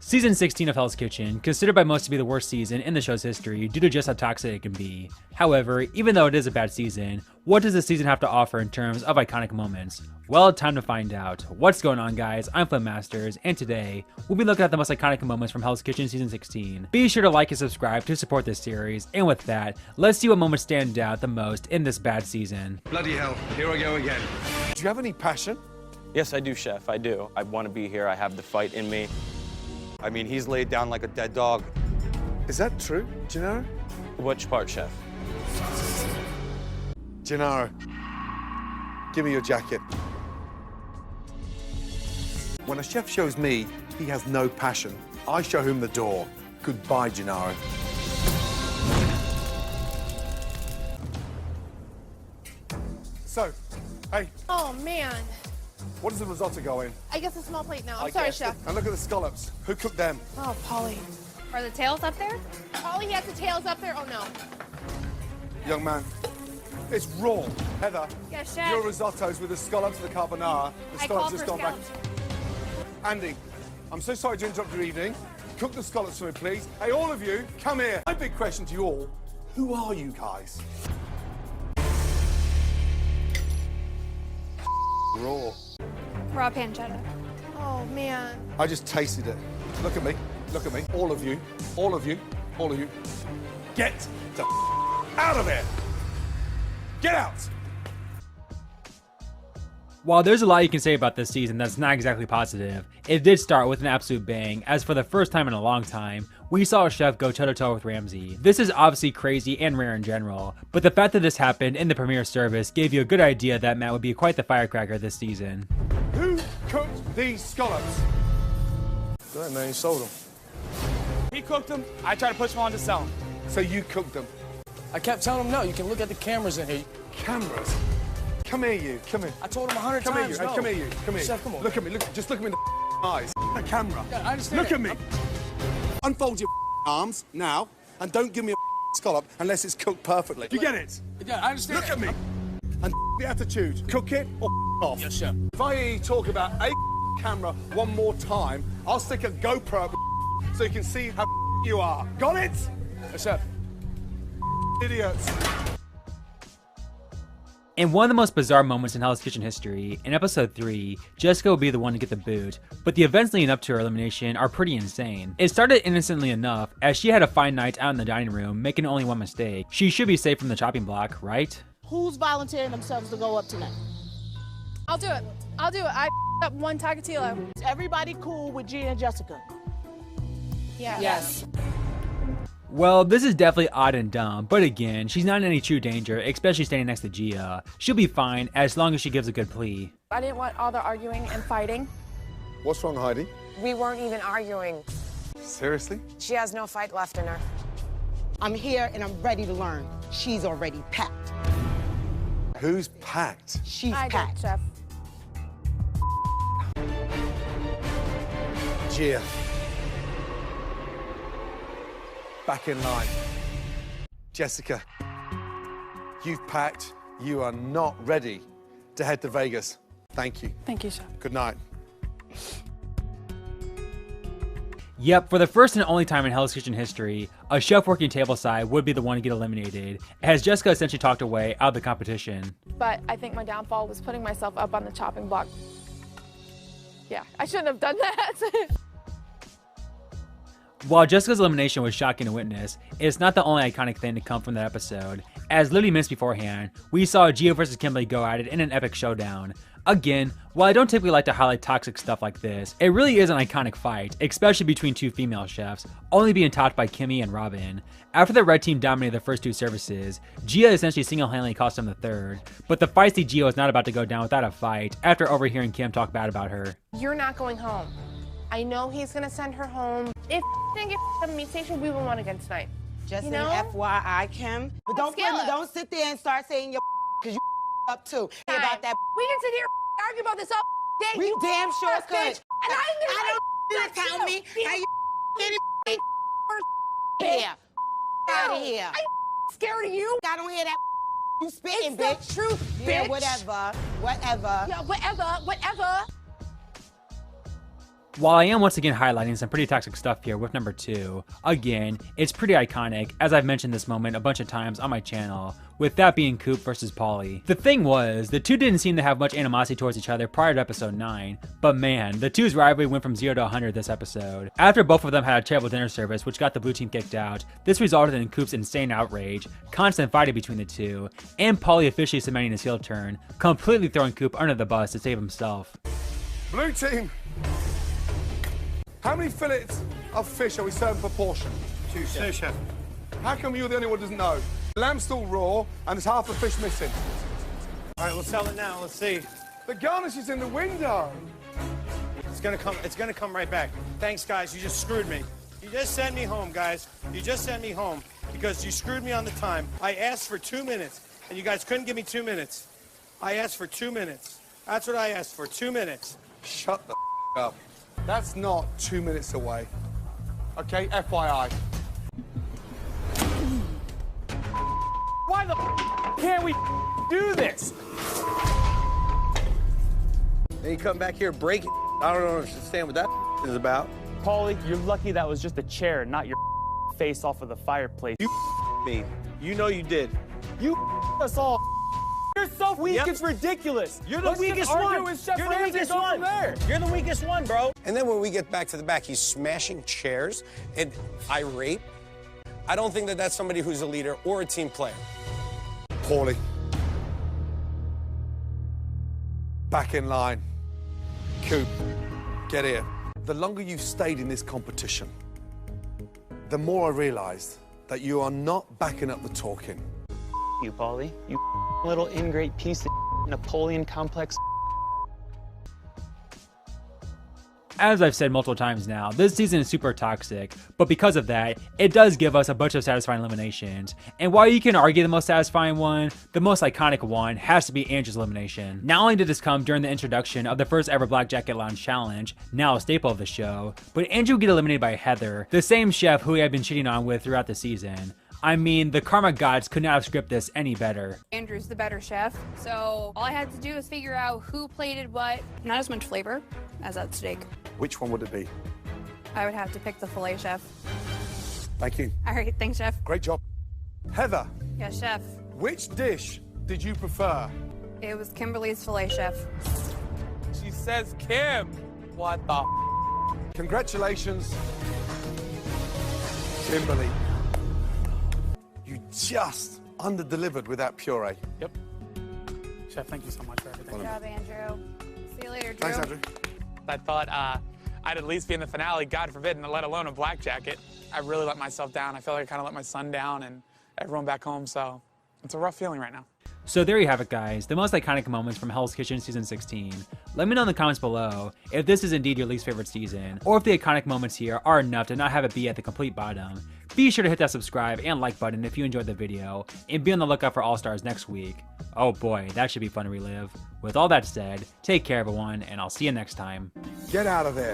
Season 16 of Hell's Kitchen, considered by most to be the worst season in the show's history due to just how toxic it can be. However, even though it is a bad season, what does this season have to offer in terms of iconic moments? Well, time to find out. What's going on, guys? I'm FlynnMasters, and today, we'll be looking at the most iconic moments from Hell's Kitchen Season 16. Be sure to like and subscribe to support this series, and with that, let's see what moments stand out the most in this bad season. Bloody hell, here I go again. Do you have any passion? Yes, I do, Chef, I do. I want to be here, I have the fight in me. I mean, he's laid down like a dead dog. Is that true, Gennaro? Which part, Chef? Gennaro, give me your jacket. When a chef shows me he has no passion, I show him the door. Goodbye, Gennaro. So, hey, Oh, man. what does the risotto go in? I guess a small plate now. I I'm sorry, guess. Chef. And look at the scallops. Who cooked them? Oh, Polly. Are the tails up there? Polly has the tails up there? Oh, no. Young man, it's raw. Heather, Yeah, Chef. your risottos with the scallops and the carbonara. The I scallops called just for gone back. scallops. Andy, I'm so sorry to interrupt your evening. Cook the scallops for me, please. Hey, all of you, come here. My big question to you all, who are you guys? Raw. Raw pancetta. Oh, man. I just tasted it. Look at me. Look at me. All of you. All of you. All of you. Get the out of here. Get out. While there's a lot you can say about this season that's not exactly positive, it did start with an absolute bang, as for the first time in a long time, we saw a chef go toe-to-toe with Ramsay. This is obviously crazy and rare in general, but the fact that this happened in the premiere service gave you a good idea that Matt would be quite the firecracker this season. Who cooked these scallops? Good, man. You sold them. He cooked them. I tried to push him on to sell them. So you cooked them. I kept telling him no. You can look at the cameras in here. Cameras. Come here, you. Come here. I told him 100 Come here, times you. no. Hey, come here, you. Come here. Chef, come on. Look at me. Look. Just look at me in the eyes. The camera. Yeah, I understand Look that. at me. Unfold your arms now, and don't give me a scallop unless it's cooked perfectly. You get it? Yeah, I understand. Look at me. And the attitude. Cook it or off. Yes, Chef. If I hear you talk about a camera one more time, I'll stick a GoPro up so you can see how you are. Got it? Yes, Chef. Idiots. In one of the most bizarre moments in Hell's Kitchen history, in episode 3, Jessica will be the one to get the boot, but the events leading up to her elimination are pretty insane. It started innocently enough, as she had a fine night out in the dining room, making only one mistake. She should be safe from the chopping block, right? Who's volunteering themselves to go up tonight? I'll do it. I'll do it. I up one tagatilo. Is everybody cool with Gia and Jessica? Yeah. Yes. Well, this is definitely odd and dumb, but again, she's not in any true danger, especially standing next to Gia. She'll be fine as long as she gives a good plea. I didn't want all the arguing and fighting. What's wrong, Heidi? We weren't even arguing. Seriously? She has no fight left in her. I'm here and I'm ready to learn. She's already packed. Who's packed? She's I did, packed. Chef. Gia. Back in line. Jessica, you've packed. You are not ready to head to Vegas. Thank you. Thank you, Chef. Good night. Yep, for the first and only time in Hell's Kitchen history, a chef working tableside would be the one to get eliminated, as Jessica essentially talked away out of the competition. But I think my downfall was putting myself up on the chopping block. Yeah, I shouldn't have done that. While Jessica's elimination was shocking to witness, it's not the only iconic thing to come from that episode. As literally minutes beforehand, we saw Gia versus Kimberly go at it in an epic showdown. Again, while I don't typically like to highlight toxic stuff like this, it really is an iconic fight, especially between two female chefs, only being topped by Kimmy and Robin. After the red team dominated the first two services, Gia essentially single-handedly cost them the third, but the feisty Gia was not about to go down without a fight after overhearing Kim talk bad about her. You're not going home. I know he's going to send her home. If didn't get a meat station, we will win again tonight. Just You an know? FYI, Kim. But don't sit there and start saying your because you up too. Hey, about that. We can sit here and argue about this all day. We you damn sure ass could. bitch. And I don't tell me how you get it here. Out of here. I'm scared of you. I don't hear that you spitting, It's bitch. the truth, bitch. Yeah, whatever. Yeah, whatever. Yeah, whatever. Whatever. Are you scared of you? I don't hear that you spitting, bitch. It's the truth, bitch. Yeah, whatever. Whatever. Whatever. Yeah, whatever. While I am once again highlighting some pretty toxic stuff here with number 2, again, it's pretty iconic, as I've mentioned this moment a bunch of times on my channel, with that being Coop versus Paulie. The thing was, the two didn't seem to have much animosity towards each other prior to episode 9, but man, the two's rivalry went from 0 to 100 this episode. After both of them had a terrible dinner service which got the blue team kicked out, this resulted in Coop's insane outrage, constant fighting between the two, and Paulie officially cementing his heel turn, completely throwing Coop under the bus to save himself. Blue team, how many fillets of fish are we serving per portion? 2, chef. How come you're the only one who doesn't know? Lamb's still raw, and there's half the fish missing. All right, we'll sell it now. Let's see. The garnish is in the window. It's gonna come right back. Thanks, guys. You just screwed me. You just sent me home, guys. You just sent me home because you screwed me on the time. I asked for 2 minutes, and you guys couldn't give me 2 minutes. I asked for 2 minutes. That's what I asked for, 2 minutes. Shut the up. That's not 2 minutes away. Okay, FYI. Why the can't we do this? Then you come back here, break it. I don't understand what that is about. Paulie, you're lucky that was just a chair, not your face off of the fireplace. You me. You know you did. You us all. You're so weak, Yep. it's ridiculous. You're the weakest one. You're the weakest one. You're the weakest one, bro. And then when we get back to the back, he's smashing chairs and irate. I don't think that that's somebody who's a leader or a team player. Paulie. Back in line. Coop, get here. The longer you've stayed in this competition, the more I realized that you are not backing up the talking. You, Paulie. You little ingrate piece of Napoleon complex. As I've said multiple times now, this season is super toxic, but because of that, it does give us a bunch of satisfying eliminations. And while you can argue the most satisfying one, the most iconic one has to be Andrew's elimination. Not only did this come during the introduction of the first ever Black Jacket Lounge challenge, now a staple of the show, but Andrew would get eliminated by Heather, the same chef who he had been cheating on with throughout the season. I mean, the karma gods could not have scripted this any better. Andrew's the better chef, so all I had to do was figure out who plated what. Not as much flavor as that steak. Which one would it be? I would have to pick the filet, chef. Thank you. All right, thanks, chef. Great job. Heather, Yes, chef. which dish did you prefer? It was Kimberly's filet, chef. She says Kim. What the Congratulations, Kimberly. You just under-delivered with that puree. Yep. Chef, thank you so much for everything. Good job, Andrew. See you later, Drew. Thanks, Andrew. I thought I'd at least be in the finale, God forbid, and let alone a black jacket. I really let myself down. I feel like I kind of let my son down and everyone back home, so it's a rough feeling right now. So there you have it, guys, the most iconic moments from Hell's Kitchen Season 16. Let me know in the comments below if this is indeed your least favorite season, or if the iconic moments here are enough to not have it be at the complete bottom. Be sure to hit that subscribe and like button if you enjoyed the video, and be on the lookout for All Stars next week. Oh boy, that should be fun to relive. With all that said, take care everyone, and I'll see you next time. Get out of there.